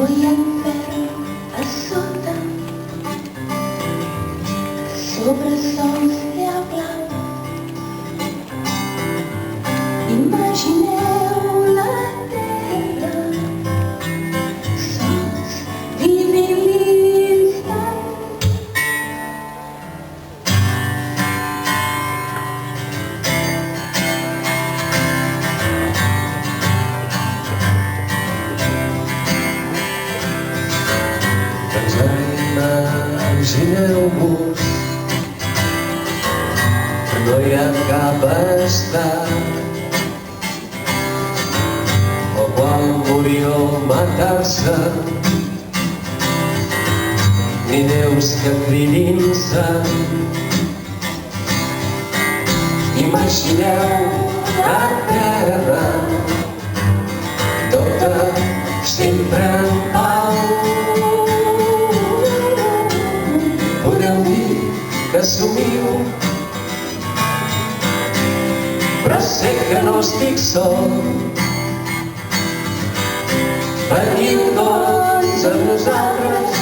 Goiant ferm a sota, sobre sols cel blau. Imagineu la terra, sols vivint l'instant. Imagineu-vos que no hi ha cap estat o qual morir o matar-se, ni déus que cridin-se. Imagineu la terra tota sempre en pau. Podeu dir que somiu, però sé que no estic sol. Veniu, doncs, amb nosaltres